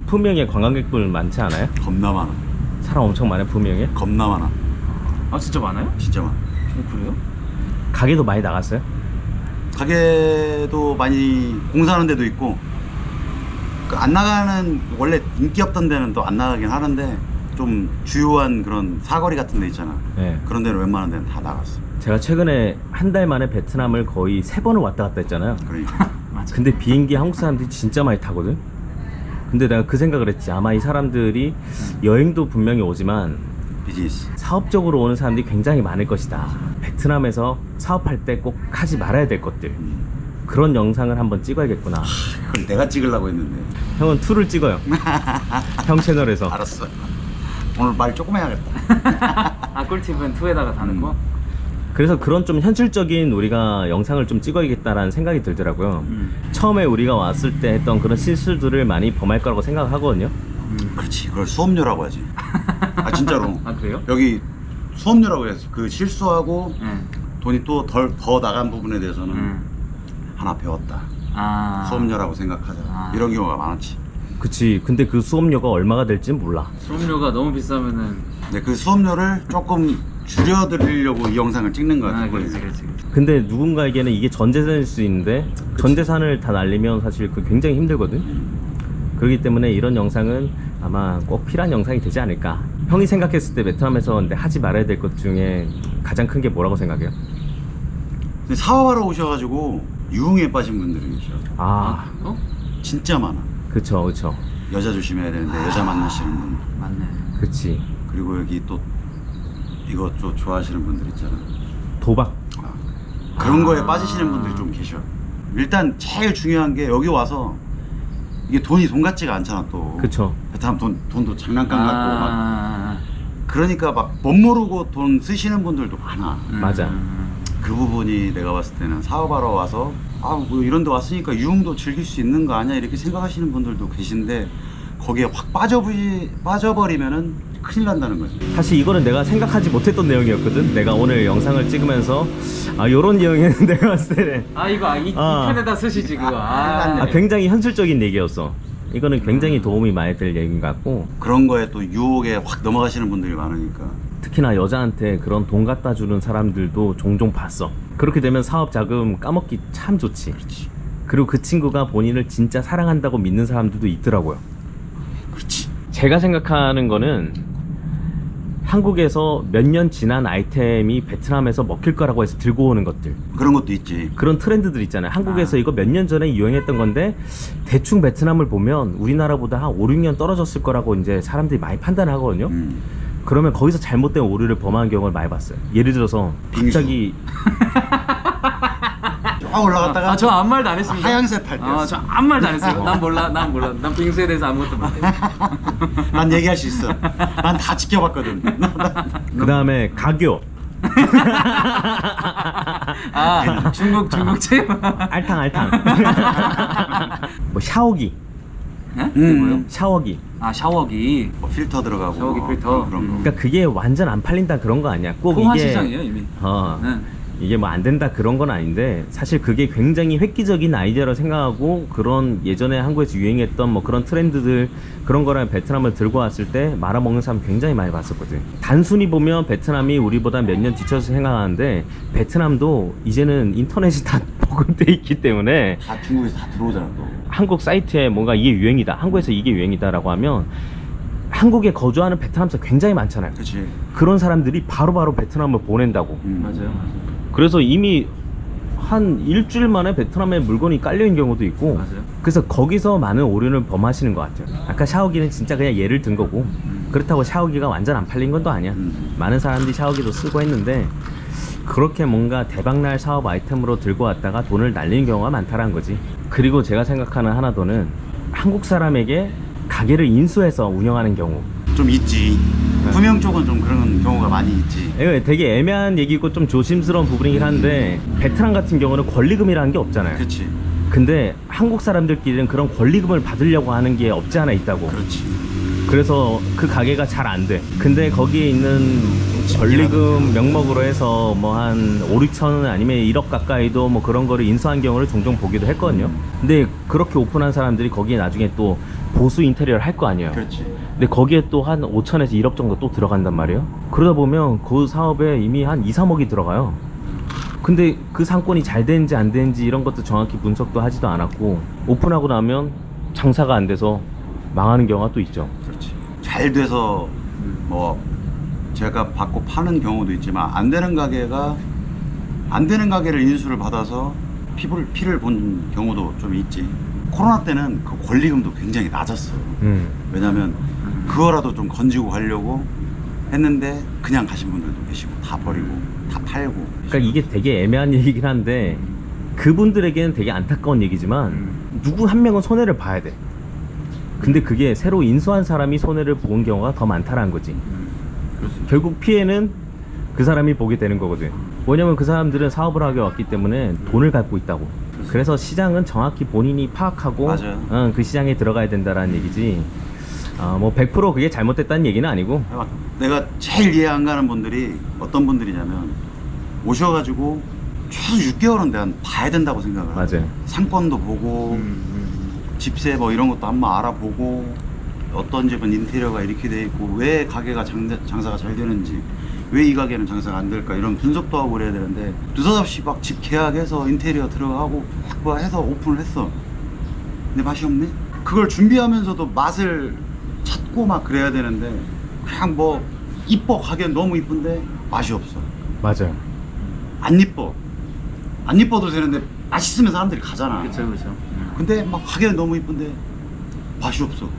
푸명에 관광객들 많지 않아요? 겁나 많아. 사람 엄청 많아요, 푸명에? 겁나 많아. 아 진짜 많아요? 진짜 많아. 그래요? 가게도 많이 나갔어요? 가게도 많이 공사하는 데도 있고, 그 안 나가는, 원래 인기 없던 데는 또 안 나가긴 하는데, 좀 주요한 그런 사거리 같은 데 있잖아. 네. 그런 데는 웬만한 데는 다 나갔어. 제가 최근에 한 달 만에 베트남을 거의 3번을 왔다 갔다 했잖아요. 그러니까. 맞아. 근데 비행기 한국 사람들이 진짜 많이 타거든? 근데 내가 그 생각을 했지. 아마 이 사람들이 여행도 분명히 오지만 비즈니스. 사업적으로 오는 사람들이 굉장히 많을 것이다. 베트남에서 사업할 때 꼭 하지 말아야 될 것들. 그런 영상을 한번 찍어야겠구나. 그걸 내가 찍으려고 했는데. 형은 투를 찍어요. 형 채널에서. 알았어. 오늘 말 조금 해야겠다. 아 꿀팁은 투에다가 다 넣고. 그래서 그런 좀 현실적인 우리가 영상을 좀 찍어야겠다라는 생각이 들더라고요. 처음에 우리가 왔을 때 했던 그런 실수들을 많이 범할 거라고 생각하거든요. 그렇지. 그걸 수업료라고 하지. 아 진짜로. 아 그래요? 여기 수업료라고 해야지. 그 실수하고 응. 돈이 또 더 나간 부분에 대해서는 하나 배웠다. 아 수업료라고 생각하자. 아. 이런 경우가 많았지. 그치. 근데 그 수업료가 얼마가 될지는 몰라. 수업료가 너무 비싸면은. 근데 그 수업료를 조금 줄여드리려고 이 영상을 찍는 거야. 아 그렇지. 근데 누군가에게는 이게 전 재산일 수 있는데 전 재산을 다 날리면 사실 그 굉장히 힘들거든. 그렇기 때문에 이런 영상은 아마 꼭 필요한 영상이 되지 않을까. 형이 생각했을 때 베트남에서 근데 하지 말아야 될 것 중에 가장 큰 게 뭐라고 생각해요? 근데 사업하러 오셔가지고 유흥에 빠진 분들이 계셔. 아, 어? 진짜 많아. 그쵸, 그쵸. 여자 조심해야 되는데 여자 만나시는 분. 맞네. 그치. 그리고 여기 또 이거 좀 좋아하시는 분들 있잖아. 도박. 그런 거에 빠지시는 분들이 좀 계셔. 일단 제일 중요한 게 여기 와서 이게 돈 같지가 않잖아 또. 그쵸. 베트남 돈도 장난감 같고 막. 아, 그러니까 막 못 모르고 돈 쓰시는 분들도 많아. 맞아. 그 부분이 내가 봤을 때는 사업하러 와서 아 뭐 이런 데 왔으니까 유흥도 즐길 수 있는 거 아니야 이렇게 생각하시는 분들도 계신데 거기에 확 빠져버리면은 큰일 난다는 거지. 사실 이거는 내가 생각하지 못했던 내용이었거든. 내가 오늘 영상을 찍으면서 아 요런 내용은 내가 봤을 때는 아 이거 이 편에다 쓰시지 그거. 아, 굉장히 현실적인 얘기였어. 이거는 굉장히 도움이 많이 될 얘기인 것 같고, 그런 거에 또 유혹에 확 넘어가시는 분들이 많으니까. 특히나 여자한테 그런 돈 갖다 주는 사람들도 종종 봤어. 그렇게 되면 사업 자금 까먹기 참 좋지. 그렇지. 그리고 그 친구가 본인을 진짜 사랑한다고 믿는 사람들도 있더라고요. 그렇지. 제가 생각하는 거는 한국에서 몇 년 지난 아이템이 베트남에서 먹힐 거라고 해서 들고 오는 것들, 그런 것도 있지. 그런 트렌드들 있잖아요. 한국에서 이거 몇 년 전에 유행했던 건데 대충 베트남을 보면 우리나라보다 한 5, 6년 떨어졌을 거라고 이제 사람들이 많이 판단하거든요. 그러면 거기서 잘못된 오류를 범하는 경우를 많이 봤어요. 예를 들어서 갑자기 쫙 올라갔다가 저 아무 말도 안 했습니다. 하얀색 탈 때였어. 저 아무 말도 안 했어요. 난 몰라. 난 빙수에 대해서 아무것도 못해. 난 얘기할 수 있어. 난 다 지켜봤거든. 그 다음에 가교, 아 중국집? 알탕 뭐 샤워기, 뭐요? 샤워기. 아 샤워기. 뭐 필터 들어가고 샤워기 필터. 그런 거. 그러니까 그게 완전 안 팔린다 그런 거 아니야. 꼭 포화 이게 시장이에요 이미. 이게 뭐 안 된다 그런 건 아닌데, 사실 그게 굉장히 획기적인 아이디어라고 생각하고, 그런 예전에 한국에서 유행했던 뭐 그런 트렌드들, 그런 거랑 베트남을 들고 왔을 때 말아먹는 사람 굉장히 많이 봤었거든. 단순히 보면 베트남이 우리보다 몇 년 뒤쳐서 생각하는데, 베트남도 이제는 인터넷이 다 복원돼 있기 때문에 다 중국에서 다 들어오잖아 또. 한국 사이트에 뭔가 이게 유행이다, 한국에서 이게 유행이다 라고 하면 한국에 거주하는 베트남 사람 굉장히 많잖아요. 그렇지. 그런 사람들이 바로바로 베트남을 보낸다고. 맞아요. 그래서 이미 한 일주일 만에 베트남에 물건이 깔려있는 경우도 있고. 맞아요. 그래서 거기서 많은 오류를 범하시는 것 같아요. 아까 샤워기는 진짜 그냥 예를 든 거고, 그렇다고 샤워기가 완전 안 팔린 건 또 아니야. 많은 사람들이 샤워기도 쓰고 했는데, 그렇게 뭔가 대박날 사업 아이템으로 들고 왔다가 돈을 날리는 경우가 많다라는 거지. 그리고 제가 생각하는 하나 더는 한국 사람에게 가게를 인수해서 운영하는 경우. 좀 있지. 구명 쪽은 좀 그런 경우가 많이 있지. 이거 되게 애매한 얘기고 좀 조심스러운 부분이긴 한데, 베트남 같은 경우는 권리금이라는 게 없잖아요. 그렇지. 근데 한국 사람들끼리는 그런 권리금을 받으려고 하는 게 없지 않아 있다고. 그렇지. 그래서 그 가게가 잘 안 돼. 근데 거기에 있는 권리금 명목으로 해서 뭐 한 5, 6천 아니면 1억 가까이도 뭐 그런 거를 인수한 경우를 종종 보기도 했거든요. 근데 그렇게 오픈한 사람들이 거기에 나중에 또 보수 인테리어를 할 거 아니에요. 그렇지. 근데 거기에 또 한 5천에서 1억 정도 또 들어간단 말이에요. 그러다 보면 그 사업에 이미 한 2, 3억이 들어가요. 근데 그 상권이 잘 되는지 안 되는지 이런 것도 정확히 분석도 하지도 않았고 오픈하고 나면 장사가 안 돼서 망하는 경우가 또 있죠. 그렇지. 잘 돼서 뭐 제가 받고 파는 경우도 있지만 안 되는 가게를 인수를 받아서 피를 본 경우도 좀 있지. 코로나 때는 그 권리금도 굉장히 낮았어. 왜냐면 그거라도 좀 건지고 가려고 했는데 그냥 가신 분들도 계시고 다 버리고 다 팔고. 그러니까 이게 되게 애매한 얘기긴 한데 그분들에게는 되게 안타까운 얘기지만 누구 한 명은 손해를 봐야 돼. 근데 그게 새로 인수한 사람이 손해를 본 경우가 더 많다라는 거지. 결국 피해는 그 사람이 보게 되는 거거든. 왜냐면 그 사람들은 사업을 하게 왔기 때문에 돈을 갖고 있다고. 그래서 시장은 정확히 본인이 파악하고 맞아요. 그 시장에 들어가야 된다라는 얘기지. 뭐 100% 그게 잘못됐다는 얘기는 아니고. 내가 제일 이해 안 가는 분들이 어떤 분들이냐면 오셔가지고 최소 6개월은 내가 봐야 된다고 생각을 해요. 맞아요. 상권도 보고 집세 뭐 이런 것도 한번 알아보고 어떤 집은 인테리어가 이렇게 돼 있고 왜 가게가 장사가 잘 되는지 왜 이 가게는 장사가 안 될까 이런 분석도 하고 그래야 되는데 느닷없이 막 집 계약해서 인테리어 들어가고 막 해서 오픈을 했어. 근데 맛이 없네? 그걸 준비하면서도 맛을 찾고 막 그래야 되는데 그냥 뭐 이뻐, 가게는 너무 이쁜데 맛이 없어. 맞아요. 안 이뻐. 안 이뻐도 되는데 맛있으면 사람들이 가잖아. 그렇죠. 근데 막 가게는 너무 이쁜데 맛이 없어.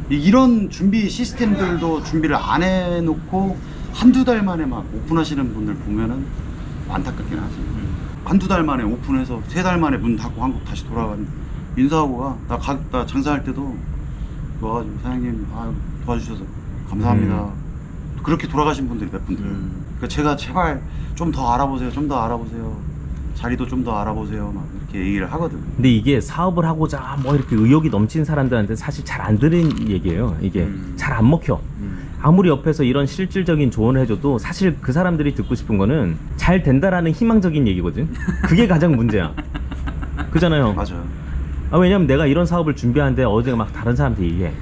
이런 준비 시스템들도 준비를 안 해놓고 한두 달 만에 막 오픈하시는 분들 보면은 안타깝긴 하지. 한두 달 만에 오픈해서 3달 만에 문 닫고 한국 다시 돌아가는 인사하고 나 장사할 때도 와가지고 사장님 도와주셔서 감사합니다. 그렇게 돌아가신 분들이 몇 분들. 그러니까 제가 제발 좀 더 알아보세요. 좀 더 알아보세요. 자리도 좀 더 알아보세요. 막 이렇게 얘기를 하거든. 근데 이게 사업을 하고자 뭐 이렇게 의욕이 넘친 사람들한테 사실 잘 안 들은 얘기예요. 이게 잘 안 먹혀. 아무리 옆에서 이런 실질적인 조언을 해줘도 사실 그 사람들이 듣고 싶은 거는 잘 된다라는 희망적인 얘기거든. 그게 가장 문제야. 그잖아요. 맞아요. 왜냐면 내가 이런 사업을 준비하는데 어제 막 다른 사람한테 얘기해.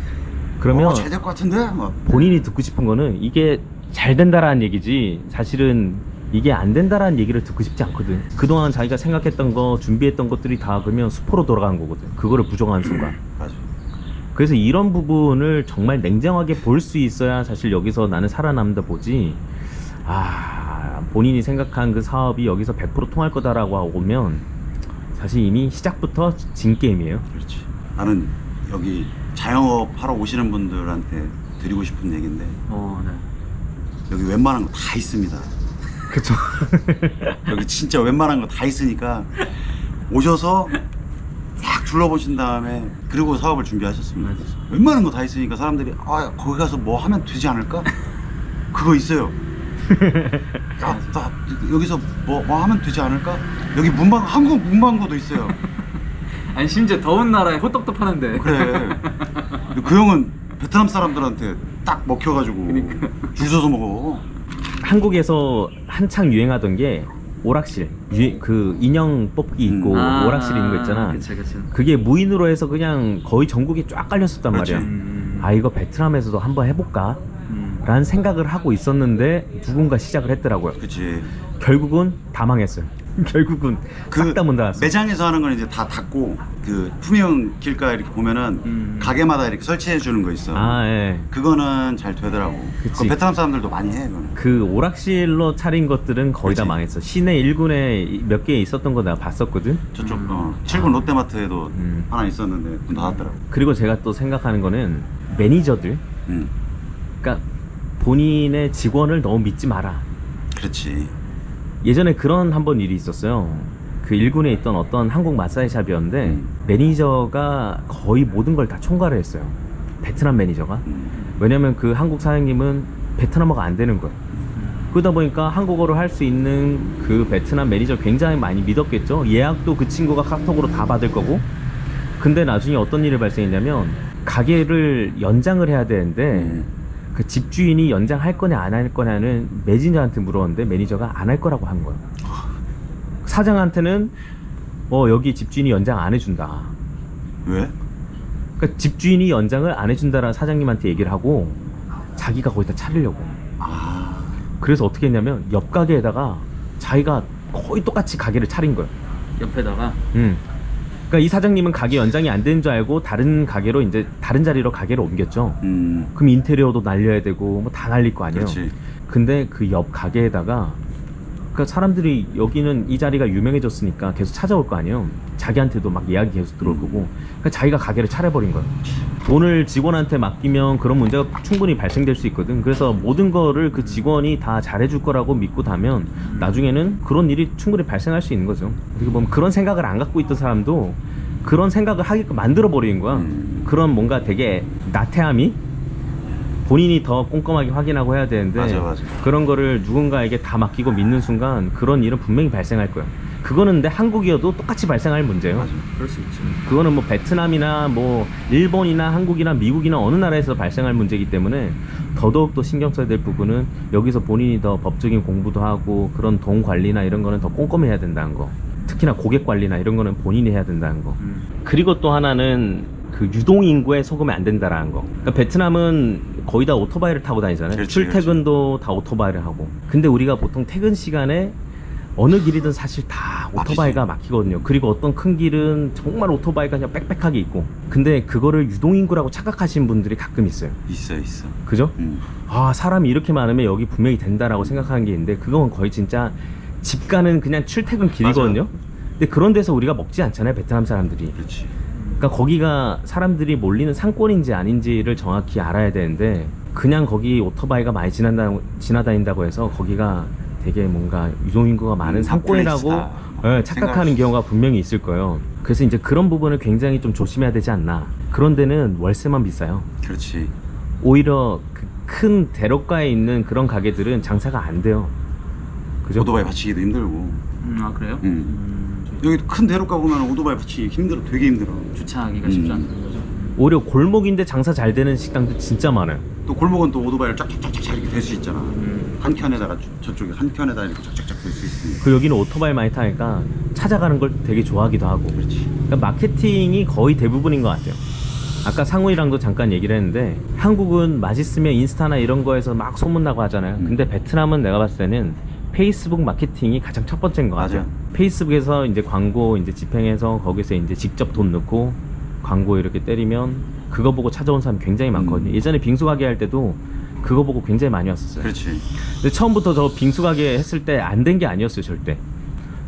그러면 잘 될 것 같은데? 막. 본인이 듣고 싶은 거는 이게 잘 된다라는 얘기지 사실은 이게 안 된다라는 얘기를 듣고 싶지 않거든. 그동안 자기가 생각했던 거 준비했던 것들이 다 그러면 수포로 돌아간 거거든. 그거를 부정한 순간. 맞아. 그래서 이런 부분을 정말 냉정하게 볼 수 있어야 사실 여기서 나는 살아남다 보지. 본인이 생각한 그 사업이 여기서 100% 통할 거다라고 오면 사실 이미 시작부터 진 게임이에요. 그렇지. 나는 여기 자영업 하러 오시는 분들한테 드리고 싶은 얘기인데 네. 여기 웬만한 거 다 있습니다. 그쵸. 여기 진짜 웬만한 거 다 있으니까 오셔서 딱 둘러보신 다음에 그리고 사업을 준비하셨습니다. 웬만한 거 다 있으니까 사람들이 거기 가서 뭐 하면 되지 않을까? 그거 있어요. 나 여기서 뭐 하면 되지 않을까? 여기 한국 문방구도 있어요. 아니 심지어 더운 나라에 호떡도 파는데. 그래. 그 형은 베트남 사람들한테 딱 먹혀가지고 그러니까. 줄 서서 먹어. 한국에서 한창 유행하던 게 오락실, 그 인형 뽑기 있고 오락실 있는 거 있잖아. 그쵸. 그게 무인으로 해서 그냥 거의 전국에 쫙 깔렸었단 그렇지. 말이야. 이거 베트남에서도 한번 해볼까? 라는 생각을 하고 있었는데 누군가 시작을 했더라고요. 그치. 결국은 다 망했어요. 결국은 싹 다 문 닫았어요. 매장에서 하는 건 이제 다 닫고 그 품형 길가 이렇게 보면은 가게마다 이렇게 설치해 주는 거 있어. 예. 그거는 잘 되더라고. 그치. 그거 베트남 사람들도 많이 해. 그거는. 그 오락실로 차린 것들은 거의 다 그치. 망했어. 시내 1군에 몇 개 있었던 거 내가 봤었거든. 저쪽 7군 롯데마트에도 하나 있었는데 문 닫았더라고. 그리고 제가 또 생각하는 거는 매니저들, 그러니까 본인의 직원을 너무 믿지 마라. 그렇지. 예전에 그런 한번 일이 있었어요. 그 1군에 있던 어떤 한국 마사지 샵이었는데 매니저가 거의 모든 걸 다 총괄을 했어요. 베트남 매니저가. 왜냐면 그 한국 사장님은 베트남어가 안 되는 거예요. 그러다 보니까 한국어로 할 수 있는 그 베트남 매니저 굉장히 많이 믿었겠죠. 예약도 그 친구가 카톡으로 다 받을 거고. 근데 나중에 어떤 일이 발생했냐면 가게를 연장을 해야 되는데 그 집주인이 연장할 거냐 안 할 거냐는 매니저한테 물었는데 매니저가 안 할 거라고 한 거예요. 사장한테는 여기 집주인이 연장 안 해준다. 왜? 그러니까 집주인이 연장을 안 해준다라는 사장님한테 얘기를 하고 자기가 거기다 차리려고. 아, 그래서 어떻게 했냐면 옆 가게에다가 자기가 거의 똑같이 가게를 차린 거예요. 옆에다가 그러니까 이 사장님은 가게 연장이 안 되는 줄 알고 다른 가게로 이제 다른 자리로 가게를 옮겼죠. 그럼 인테리어도 날려야 되고 뭐 다 날릴 거 아니에요. 그렇지. 근데 그 옆 가게에다가 그러니까 사람들이 여기는 이 자리가 유명해졌으니까 계속 찾아올 거 아니에요. 자기한테도 막 예약이 계속 들어올 거고. 그러니까 자기가 가게를 차려버린 거예요. 돈을 직원한테 맡기면 그런 문제가 충분히 발생될 수 있거든. 그래서 모든 거를 그 직원이 다 잘해줄 거라고 믿고 다면 나중에는 그런 일이 충분히 발생할 수 있는 거죠. 그리고 보면 그런 생각을 안 갖고 있던 사람도 그런 생각을 하게끔 만들어 버리는 거야. 그런 뭔가 되게 나태함이 본인이 더 꼼꼼하게 확인하고 해야 되는데 맞아. 그런 거를 누군가에게 다 맡기고 믿는 순간 그런 일은 분명히 발생할 거야. 그거는 근데 한국이어도 똑같이 발생할 문제예요. 맞아. 그럴 수 있지. 그거는 뭐 베트남이나 뭐 일본이나 한국이나 미국이나 어느 나라에서 발생할 문제이기 때문에 더더욱 더 신경 써야 될 부분은 여기서 본인이 더 법적인 공부도 하고 그런 돈 관리나 이런 거는 더 꼼꼼히 해야 된다는 거. 특히나 고객 관리나 이런 거는 본인이 해야 된다는 거. 그리고 또 하나는 그 유동 인구에 속으면 안 된다라는 거. 그러니까 베트남은 거의 다 오토바이를 타고 다니잖아요. 그렇지, 출퇴근도 다 오토바이를 하고. 근데 우리가 보통 퇴근 시간에 어느 길이든 사실 다 오토바이가 막히거든요. 그리고 어떤 큰 길은 정말 오토바이가 그냥 빽빽하게 있고. 근데 그거를 유동인구라고 착각하시는 분들이 가끔 있어요. 있어. 그죠? 아, 사람이 이렇게 많으면 여기 분명히 된다라고 생각하는 게 있는데 그건 거의 진짜 집 가는 그냥 출퇴근 길이거든요. 맞아요. 근데 그런 데서 우리가 먹지 않잖아요, 베트남 사람들이. 그렇지. 그러니까 거기가 사람들이 몰리는 상권인지 아닌지를 정확히 알아야 되는데 그냥 거기 오토바이가 많이 지나다닌다고 해서 거기가 되게 뭔가 유동인구가 많은 상권이라고 착각하는 생각할 경우가 분명히 있을 거예요. 그래서 이제 그런 부분을 굉장히 좀 조심해야 되지 않나. 그런 데는 월세만 비싸요. 그렇지. 오히려 그 큰 대로가에 있는 그런 가게들은 장사가 안 돼요. 그죠? 오토바이 받치기도 힘들고. 아 그래요? 여기 큰 대로가 보면 오토바이 받치기 힘들어. 되게 힘들어. 주차하기가 쉽지 않은 거죠. 오히려 골목인데 장사 잘 되는 식당도 진짜 많아요. 또 골목은 또 오토바이를 쫙쫙쫙쫙 이렇게 댈 수 있잖아. 한 켠에다가 저쪽에 한 켠에다 이렇게 쫙쫙쫙 댈 수 있으니까. 그 여기는 오토바이 많이 타니까 찾아가는 걸 되게 좋아하기도 하고. 그렇지. 그러니까 마케팅이 거의 대부분인 것 같아요. 아까 상훈이랑도 잠깐 얘기를 했는데 한국은 맛있으면 인스타나 이런 거에서 막 소문나고 하잖아요. 근데 베트남은 내가 봤을 때는 페이스북 마케팅이 가장 첫 번째인 것 같아요. 맞아요. 페이스북에서 이제 광고 이제 집행해서 거기서 이제 직접 돈 넣고 광고 이렇게 때리면 그거 보고 찾아온 사람이 굉장히 많거든요. 예전에 빙수 가게 할 때도 그거 보고 굉장히 많이 왔었어요. 그렇지. 근데 처음부터 저 빙수 가게 했을 때 안 된 게 아니었어요, 절대.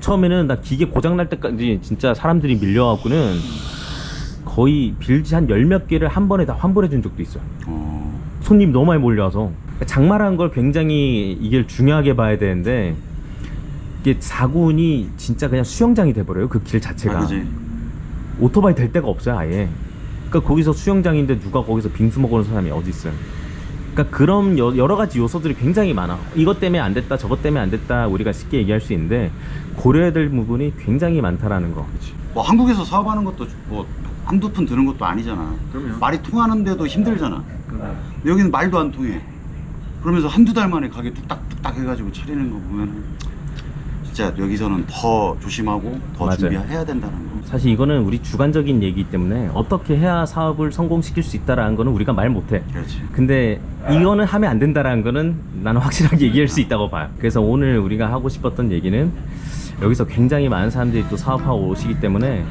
처음에는 나 기계 고장 날 때까지 진짜 사람들이 밀려갖고는 거의 빌지 한 열 몇 개를 한 번에 다 환불해 준 적도 있어요. 손님 너무 많이 몰려와서. 장마라는 걸 굉장히 이게 중요하게 봐야 되는데 이게 사군이 진짜 그냥 수영장이 돼버려요, 그 길 자체가. 그지. 오토바이 될 데가 없어요, 아예. 그러니까 거기서 수영장인데 누가 거기서 빙수 먹어오는 사람이 어디 있어요. 그러니까 그런 여러 가지 요소들이 굉장히 많아. 이것 때문에 안 됐다, 저것 때문에 안 됐다 우리가 쉽게 얘기할 수 있는데 고려해야 될 부분이 굉장히 많다라는 거. 뭐 한국에서 사업하는 것도 뭐 한두 푼 드는 것도 아니잖아. 그럼요. 말이 통하는데도 힘들잖아. 그럼요. 근데 여기는 말도 안 통해. 그러면서 한두 달 만에 가게 뚝딱뚝딱 해가지고 차리는 거 보면 진짜 여기서는 더 조심하고 더 맞아요. 준비해야 된다는 거. 사실 이거는 우리 주관적인 얘기이기 때문에 어떻게 해야 사업을 성공시킬 수 있다라는 거는 우리가 말 못해. 그렇지. 근데 이거는 하면 안 된다라는 거는 나는 확실하게 얘기할 수 있다고 봐요. 그래서 오늘 우리가 하고 싶었던 얘기는 여기서 굉장히 많은 사람들이 또 사업하고 오시기 때문에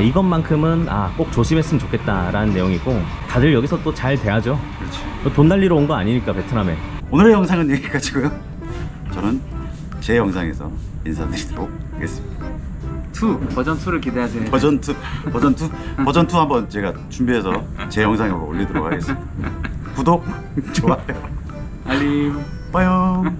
이것만큼은 꼭 조심했으면 좋겠다라는 내용이고 다들 여기서 또 잘 돼야죠. 그렇지. 돈 날리러 온 거 아니니까 베트남에. 오늘의 영상은 여기까지고요. 저는 제 영상에서 인사드리도록 하겠습니다. 버전 2를 기대하세요. 버전 2 한번 제가 준비해서 제 영상에 올리도록 하겠습니다. 구독, 좋아요, 알림. 빠염.